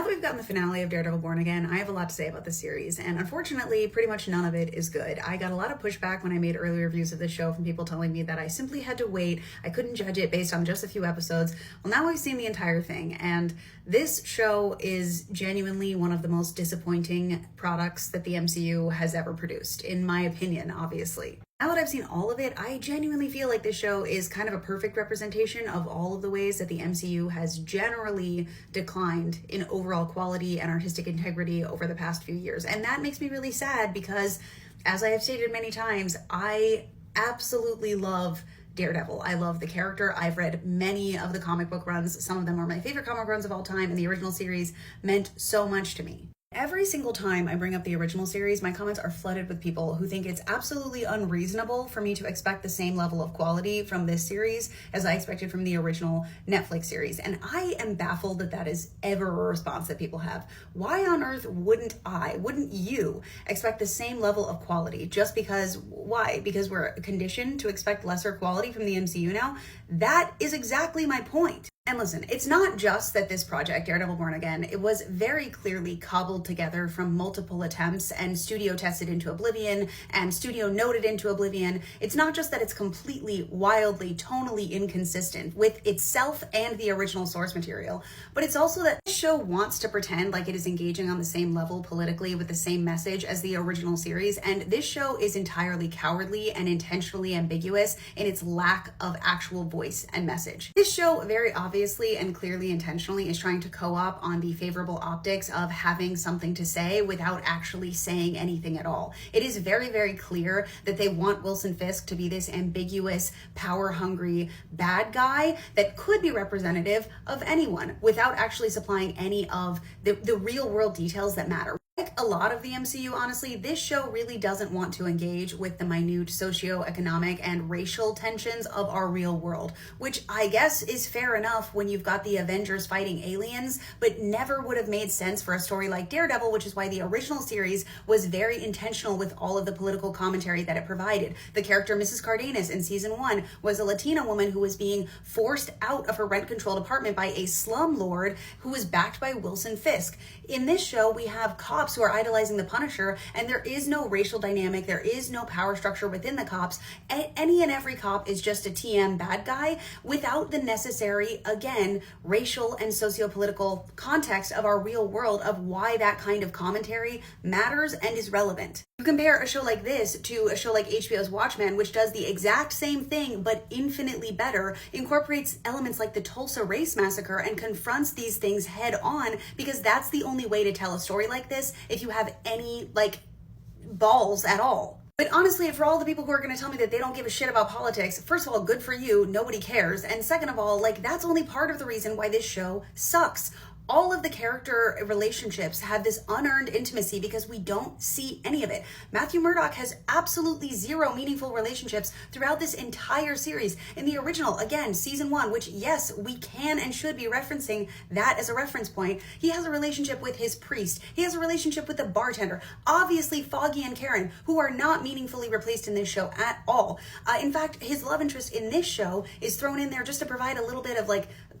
Now that we've gotten the finale of Daredevil Born Again, I have a lot to say about the series, and unfortunately, pretty much none of it is good. I got a lot of pushback when I made early reviews of the show from people telling me that I simply had to wait, I couldn't judge it based on just a few episodes. Well, now I've seen the entire thing, and this show is genuinely one of the most disappointing products that the MCU has ever produced, in my opinion, obviously. Now that I've seen all of it, I genuinely feel like this show is kind of a perfect representation of all of the ways that the MCU has generally declined in overall quality and artistic integrity over the past few years. And that makes me really sad because, as I have stated many times, I absolutely love Daredevil. I love the character. I've read many of the comic book runs. Some of them are my favorite comic runs of all time, and the original series meant so much to me. Every single time I bring up the original series, my comments are flooded with people who think it's absolutely unreasonable for me to expect the same level of quality from this series as I expected from the original Netflix series. And I am baffled that that is ever a response that people have. Why on earth wouldn't you expect the same level of quality just because, why? Because we're conditioned to expect lesser quality from the MCU now? That is exactly my point. And listen, it's not just that this project, Daredevil Born Again, it was very clearly cobbled together from multiple attempts and studio tested into oblivion and studio noted into oblivion. It's not just that it's completely, wildly, tonally inconsistent with itself and the original source material, but it's also that this show wants to pretend like it is engaging on the same level politically with the same message as the original series, and this show is entirely cowardly and intentionally ambiguous in its lack of actual voice and message. This show very obviously and clearly intentionally is trying to co-op on the favorable optics of having something to say without actually saying anything at all. It is very, very clear that they want Wilson Fisk to be this ambiguous, power-hungry bad guy that could be representative of anyone without actually supplying any of the real-world details that matter. Like a lot of the MCU, honestly, this show really doesn't want to engage with the minute socioeconomic and racial tensions of our real world, which I guess is fair enough when you've got the Avengers fighting aliens, but never would have made sense for a story like Daredevil, which is why the original series was very intentional with all of the political commentary that it provided. The character Mrs. Cardenas in season 1 was a Latina woman who was being forced out of her rent-controlled apartment by a slumlord who was backed by Wilson Fisk. In this show, we have cops who are idolizing the Punisher, and there is no racial dynamic, there is no power structure within the cops. Any and every cop is just a TM bad guy without the necessary, again, racial and socio-political context of our real world of why that kind of commentary matters and is relevant. You compare a show like this to a show like HBO's Watchmen, which does the exact same thing but infinitely better, incorporates elements like the Tulsa Race Massacre and confronts these things head on, because that's the only way to tell a story like this if you have any, balls at all. But honestly, for all the people who are going to tell me that they don't give a shit about politics, first of all, good for you, nobody cares. And second of all, that's only part of the reason why this show sucks. All of the character relationships have this unearned intimacy because we don't see any of it. Matthew Murdock has absolutely zero meaningful relationships throughout this entire series. In the original, again, season 1, which yes, we can and should be referencing that as a reference point, he has a relationship with his priest. He has a relationship with the bartender. Obviously, Foggy and Karen, who are not meaningfully replaced in this show at all. In fact, his love interest in this show is thrown in there just to provide a little bit of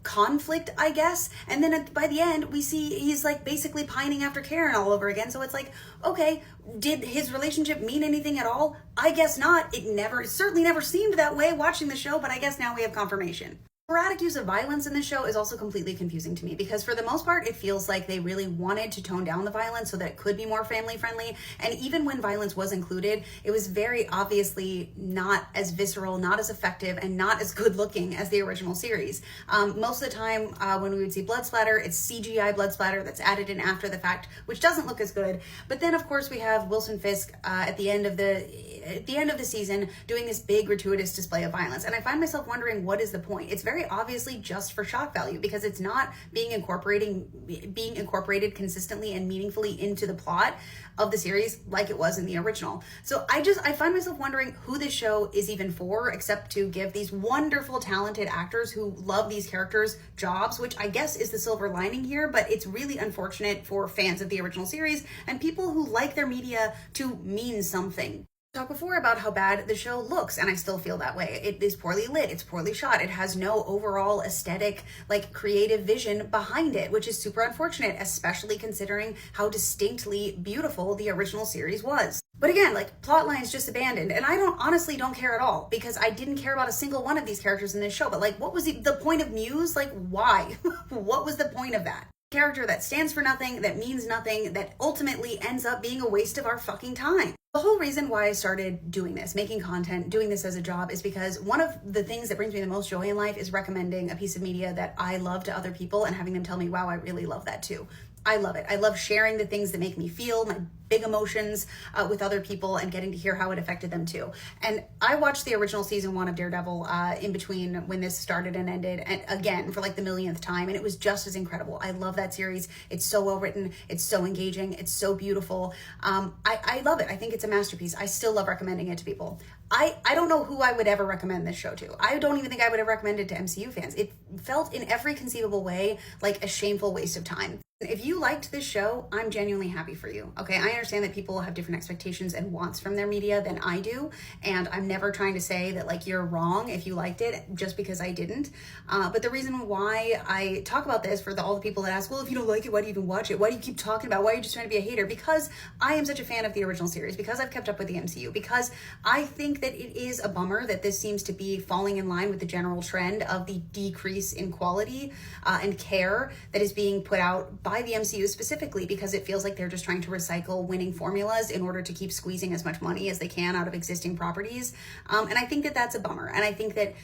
conflict, I guess. And then by the end, we see he's basically pining after Karen all over again. So it's okay, did his relationship mean anything at all? I guess not. It certainly never seemed that way watching the show, but I guess now we have confirmation. Sporadic use of violence in this show is also completely confusing to me because for the most part, it feels like they really wanted to tone down the violence so that it could be more family friendly. And even when violence was included, it was very obviously not as visceral, not as effective, and not as good looking as the original series. Most of the time when we would see blood splatter, it's CGI blood splatter that's added in after the fact, which doesn't look as good. But then of course we have Wilson Fisk at the end of the season doing this big gratuitous display of violence. And I find myself wondering, what is the point? It's very obviously just for shock value because it's not being incorporated consistently and meaningfully into the plot of the series like it was in the original. So I find myself wondering who this show is even for, except to give these wonderful, talented actors who love these characters jobs, which I guess is the silver lining here, but it's really unfortunate for fans of the original series and people who like their media to mean something. Talked before about how bad the show looks, and I still feel that way. It is poorly lit, it's poorly shot, it has no overall aesthetic, like creative vision behind it, which is super unfortunate, especially considering how distinctly beautiful the original series was. But again, like, plot lines just abandoned, and I honestly don't care at all, because I didn't care about a single one of these characters in this show. But like, what was the point of Muse? Like, why? What was the point of that? Character that stands for nothing, that means nothing, that ultimately ends up being a waste of our fucking time. The whole reason why I started doing this, making content, doing this as a job, is because one of the things that brings me the most joy in life is recommending a piece of media that I love to other people and having them tell me, wow, I really love that too. I love it. I love sharing the things that make me feel, my big emotions with other people, and getting to hear how it affected them too. And I watched the original season 1 of Daredevil in between when this started and ended, and again for like the millionth time, and it was just as incredible. I love that series. It's so well written. It's so engaging. It's so beautiful. I love it. I think it's a masterpiece. I still love recommending it to people. I don't know who I would ever recommend this show to. I don't even think I would have recommended it to MCU fans. It felt in every conceivable way like a shameful waste of time. If you liked this show, I'm genuinely happy for you. Okay, I understand that people have different expectations and wants from their media than I do, and I'm never trying to say that like you're wrong if you liked it just because I didn't. But the reason why I talk about this for all the people that ask, well, if you don't like it, why do you even watch it? Why do you keep talking about it? Why are you just trying to be a hater? Because I am such a fan of the original series, because I've kept up with the MCU, because I think that it is a bummer that this seems to be falling in line with the general trend of the decrease in quality and care that is being put out by the MCU specifically, because it feels like they're just trying to recycle winning formulas in order to keep squeezing as much money as they can out of existing properties. And I think that that's a bummer. And I think that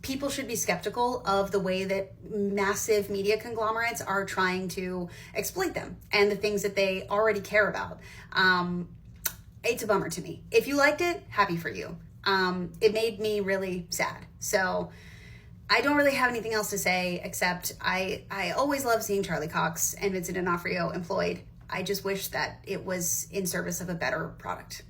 people should be skeptical of the way that massive media conglomerates are trying to exploit them and the things that they already care about. It's a bummer to me. If you liked it, happy for you. It made me really sad. So I don't really have anything else to say, except I always love seeing Charlie Cox and Vincent D'Onofrio employed. I just wish that it was in service of a better product.